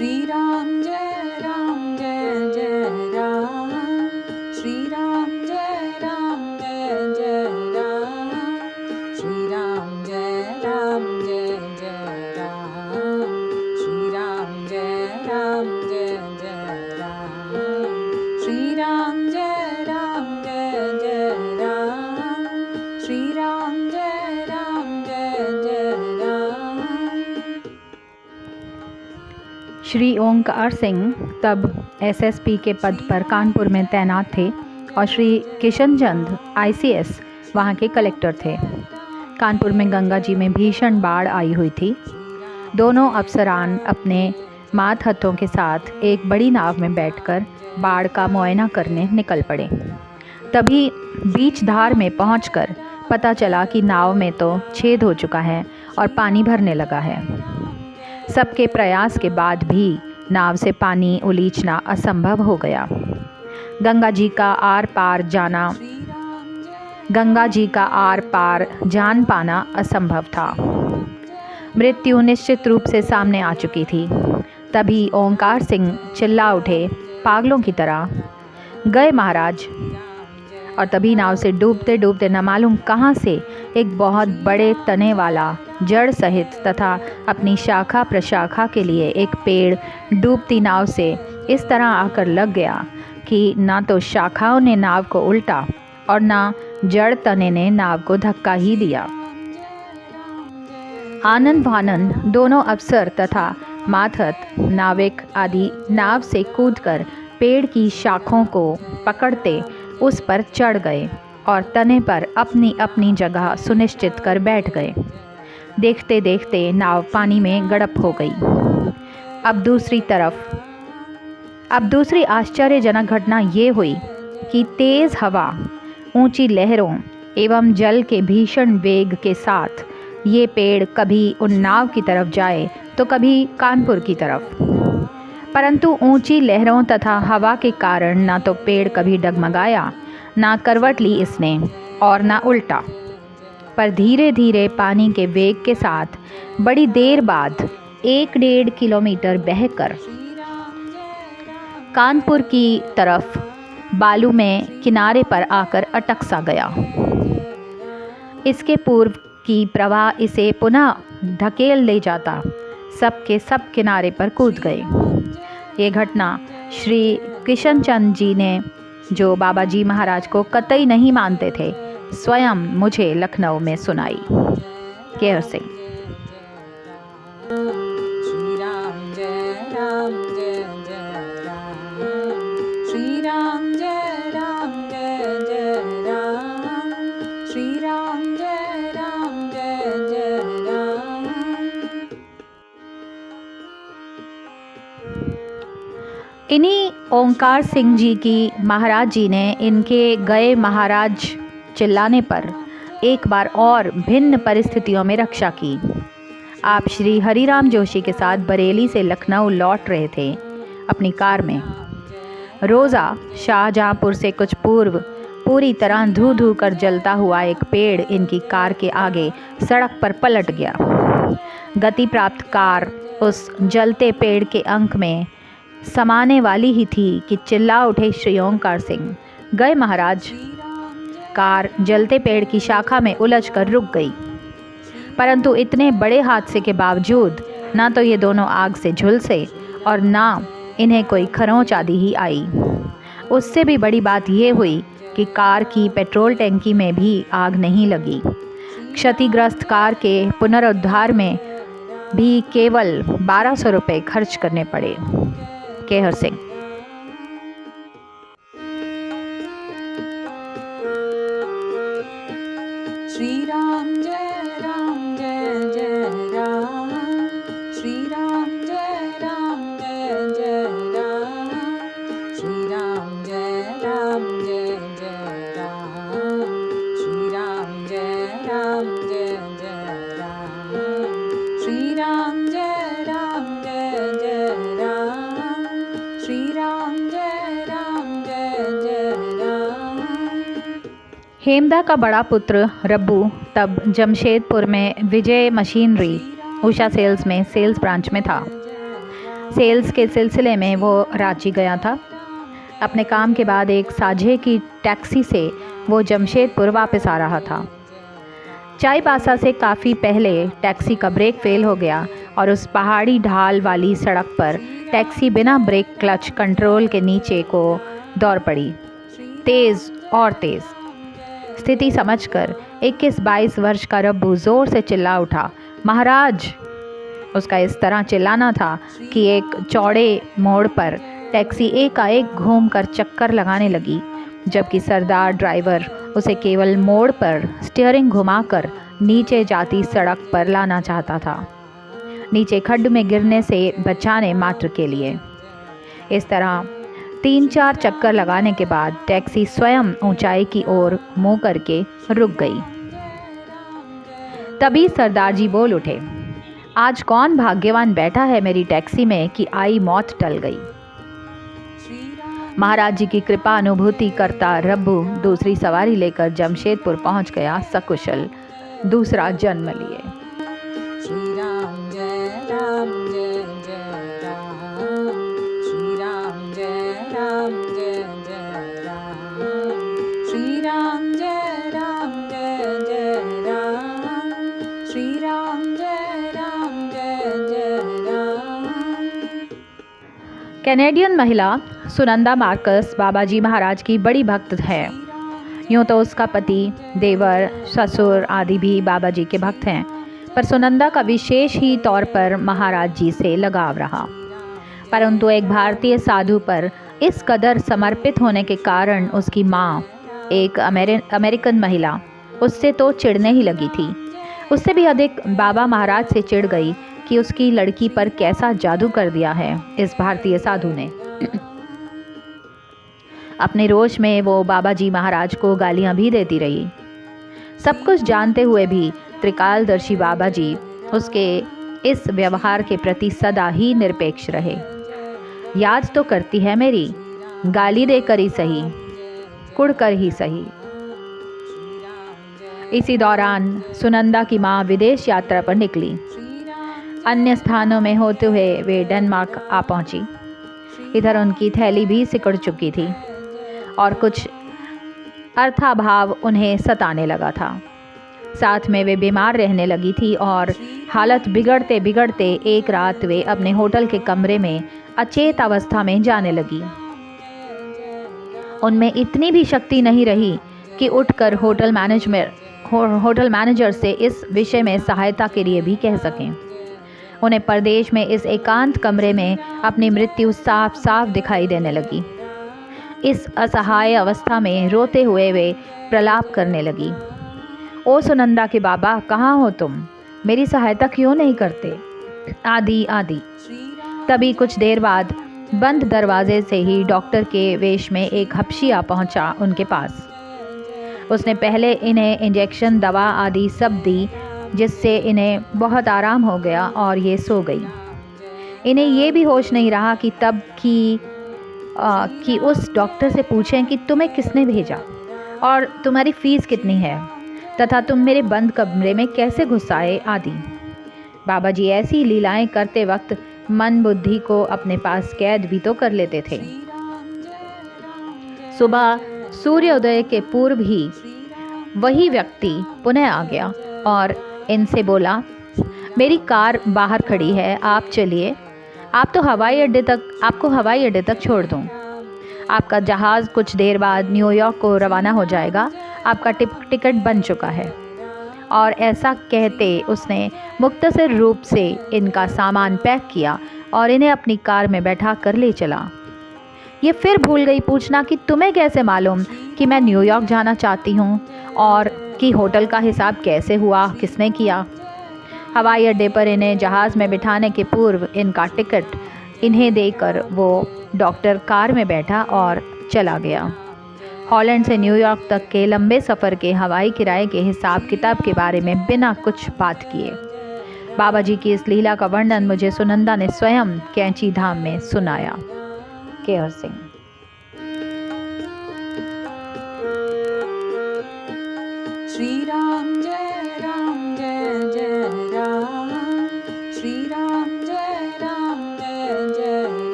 श्री राम जय जय राम, श्री राम जय जय राम, श्री राम जय जय राम, श्री राम जय जय राम, श्री राम जय जय राम, श्री राम जय जय राम। श्री ओंकार सिंह तब एसएसपी के पद पर कानपुर में तैनात थे और श्री किशन चंद आईसीएस वहाँ के कलेक्टर थे। कानपुर में गंगा जी में भीषण बाढ़ आई हुई थी। दोनों अफसरान अपने मातहतों के साथ एक बड़ी नाव में बैठकर बाढ़ का मुआयना करने निकल पड़े। तभी बीच धार में पहुंचकर पता चला कि नाव में तो छेद हो चुका है और पानी भरने लगा है। सबके प्रयास के बाद भी नाव से पानी उलीचना असंभव हो गया। गंगा जी का आर पार जान पाना असंभव था। मृत्यु निश्चित रूप से सामने आ चुकी थी। तभी ओंकार सिंह चिल्ला उठे पागलों की तरह, गए महाराज। और तभी नाव से डूबते डूबते न मालूम कहाँ से एक बहुत बड़े तने वाला जड़ सहित तथा अपनी शाखा प्रशाखा के लिए एक पेड़ डूबती नाव से इस तरह आकर लग गया कि ना तो शाखाओं ने नाव को उल्टा और ना जड़ तने ने नाव को धक्का ही दिया। आनंद भानंद दोनों अफसर तथा मातहत नाविक आदि नाव से कूदकर पेड़ की शाखों को पकड़ते उस पर चढ़ गए और तने पर अपनी अपनी जगह सुनिश्चित कर बैठ गए। देखते देखते नाव पानी में गड़प हो गई। अब दूसरी आश्चर्यजनक घटना ये हुई कि तेज़ हवा, ऊंची लहरों एवं जल के भीषण वेग के साथ ये पेड़ कभी उन नाव की तरफ जाए तो कभी कानपुर की तरफ। परंतु ऊंची लहरों तथा हवा के कारण ना तो पेड़ कभी डगमगाया, ना करवट ली इसने और ना उल्टा, पर धीरे धीरे पानी के वेग के साथ बड़ी देर बाद 1-1.5 किलोमीटर बहकर कानपुर की तरफ बालू में किनारे पर आकर अटक सा गया। इसके पूर्व की प्रवाह इसे पुनः ढकेल ले जाता। सब के सब किनारे पर कूद गए। ये घटना श्री किशन चंद जी ने, जो बाबा जी महाराज को कतई नहीं मानते थे, स्वयं मुझे लखनऊ में सुनाई। केहर सिंह। श्री राम जय जय राम, श्री राम जय जय राम, श्री राम जय जय राम। इन्हीं ओंकार सिंह जी की महाराज जी ने इनके गए महाराज चिल्लाने पर एक बार और भिन्न परिस्थितियों में रक्षा की। आप श्री हरिराम जोशी के साथ बरेली से लखनऊ लौट रहे थे अपनी कार में। रोज़ा शाहजहाँपुर से कुछ पूर्व पूरी तरह धू धू कर जलता हुआ एक पेड़ इनकी कार के आगे सड़क पर पलट गया। गति प्राप्त कार उस जलते पेड़ के अंक में समाने वाली ही थी कि चिल्ला उठे श्री ओंकार सिंह, गए महाराज। कार जलते पेड़ की शाखा में उलझकर रुक गई। परंतु इतने बड़े हादसे के बावजूद ना तो ये दोनों आग से झुलसे और ना इन्हें कोई खरोंच आदि ही आई। उससे भी बड़ी बात ये हुई कि कार की पेट्रोल टैंकी में भी आग नहीं लगी। क्षतिग्रस्त कार के पुनरुद्धार में भी केवल 1200 रुपये खर्च करने पड़े। केहर सिंह। श्री राम जय जय राम, श्री राम जय जय राम, श्री राम जय जय राम, श्री राम जय जय राम, श्री राम जय जय राम, श्री राम जय जय राम। हेमदा का बड़ा पुत्र रब्बू तब जमशेदपुर में विजय मशीनरी उषा सेल्स में सेल्स ब्रांच में था। सेल्स के सिलसिले में वो रांची गया था। अपने काम के बाद एक साझे की टैक्सी से वो जमशेदपुर वापस आ रहा था। चाईबासा से काफ़ी पहले टैक्सी का ब्रेक फेल हो गया और उस पहाड़ी ढाल वाली सड़क पर टैक्सी बिना ब्रेक क्लच कंट्रोल के नीचे को दौड़ पड़ी, तेज़ और तेज़। स्थिति समझकर 21-22 वर्ष का रब्बू ज़ोर से चिल्ला उठा, महाराज! उसका इस तरह चिल्लाना था कि एक चौड़े मोड़ पर टैक्सी एकाएक घूमकर चक्कर लगाने लगी, जबकि सरदार ड्राइवर उसे केवल मोड़ पर स्टीयरिंग घुमाकर नीचे जाती सड़क पर लाना चाहता था, नीचे खड्ड में गिरने से बचाने मात्र के लिए। इस तरह 3-4 चक्कर लगाने के बाद टैक्सी स्वयं ऊंचाई की ओर मुंह करके रुक गई। तभी सरदार जी बोल उठे, आज कौन भाग्यवान बैठा है मेरी टैक्सी में कि आई मौत टल गई। महाराज जी की कृपा अनुभूति करता रब्बू दूसरी सवारी लेकर जमशेदपुर पहुंच गया, सकुशल दूसरा जन्म लिए। श्री राम जय राम जय जय राम, श्री राम जय राम जय जय राम, श्री राम जय राम जय जय राम, श्री राम जय राम जय जय राम। कैनेडियन महिला सुनंदा मार्कस बाबा जी महाराज की बड़ी भक्त है। यूँ तो उसका पति, देवर, ससुर आदि भी बाबा जी के भक्त हैं, पर सुनंदा का विशेष ही तौर पर महाराज जी से लगाव रहा। परंतु एक भारतीय साधु पर इस कदर समर्पित होने के कारण उसकी माँ, एक अमेरिकन महिला, उससे तो चिढ़ने ही लगी थी। उससे भी अधिक बाबा महाराज से चिढ़ गई कि उसकी लड़की पर कैसा जादू कर दिया है इस भारतीय साधु ने। अपने रोष में वो बाबा जी महाराज को गालियां भी देती रही। सब कुछ जानते हुए भी त्रिकालदर्शी बाबा जी उसके इस व्यवहार के प्रति सदा ही निरपेक्ष रहे। याद तो करती है मेरी, गाली देकर ही सही, कुढ़कर ही सही। इसी दौरान सुनंदा की माँ विदेश यात्रा पर निकली। अन्य स्थानों में होते हुए वे डेनमार्क आ पहुंची। इधर उनकी थैली भी सिकुड़ चुकी थी और कुछ अर्थाभाव उन्हें सताने लगा था। साथ में वे बीमार रहने लगी थी और हालत बिगड़ते बिगड़ते एक रात वे अपने होटल के कमरे में अचेत अवस्था में जाने लगी। उनमें इतनी भी शक्ति नहीं रही कि उठकर होटल मैनेजर से इस विषय में सहायता के लिए भी कह सकें। उन्हें परदेश में इस एकांत कमरे में अपनी मृत्यु साफ साफ दिखाई देने लगी। इस असहाय अवस्था में रोते हुए वे प्रलाप करने लगी, ओ सुनंदा के बाबा, कहाँ हो तुम? मेरी सहायता क्यों नहीं करते? आदि आदि। तभी कुछ देर बाद बंद दरवाजे से ही डॉक्टर के वेश में एक हबशिया पहुंचा उनके पास। उसने पहले इन्हें इंजेक्शन, दवा आदि सब दी, जिससे इन्हें बहुत आराम हो गया और ये सो गई। इन्हें ये भी होश नहीं रहा कि तब कि उस डॉक्टर से पूछें कि तुम्हें किसने भेजा और तुम्हारी फ़ीस कितनी है तथा तुम मेरे बंद कमरे में कैसे घुस आए आदि। बाबा जी ऐसी लीलाएं करते वक्त मन बुद्धि को अपने पास कैद भी तो कर लेते थे। सुबह सूर्योदय के पूर्व ही वही व्यक्ति पुनः आ गया और इनसे बोला, मेरी कार बाहर खड़ी है, आप चलिए, आपको हवाई अड्डे तक छोड़ दूँ। आपका जहाज़ कुछ देर बाद न्यूयॉर्क को रवाना हो जाएगा, आपका टिकट बन चुका है। और ऐसा कहते उसने मुख्तसर रूप से इनका सामान पैक किया और इन्हें अपनी कार में बैठा कर ले चला। ये फिर भूल गई पूछना कि तुम्हें कैसे मालूम कि मैं न्यूयॉर्क जाना चाहती हूँ और कि होटल का हिसाब कैसे हुआ, किसने किया। हवाई अड्डे पर इन्हें जहाज़ में बिठाने के पूर्व इनका टिकट इन्हें देकर वो डॉक्टर कार में बैठा और चला गया। हॉलैंड से न्यूयॉर्क तक के लंबे सफ़र के हवाई किराए के हिसाब किताब के बारे में बिना कुछ बात किए बाबा जी की इस लीला का वर्णन मुझे सुनंदा ने स्वयं कैंची धाम में सुनाया। केहर सिंह।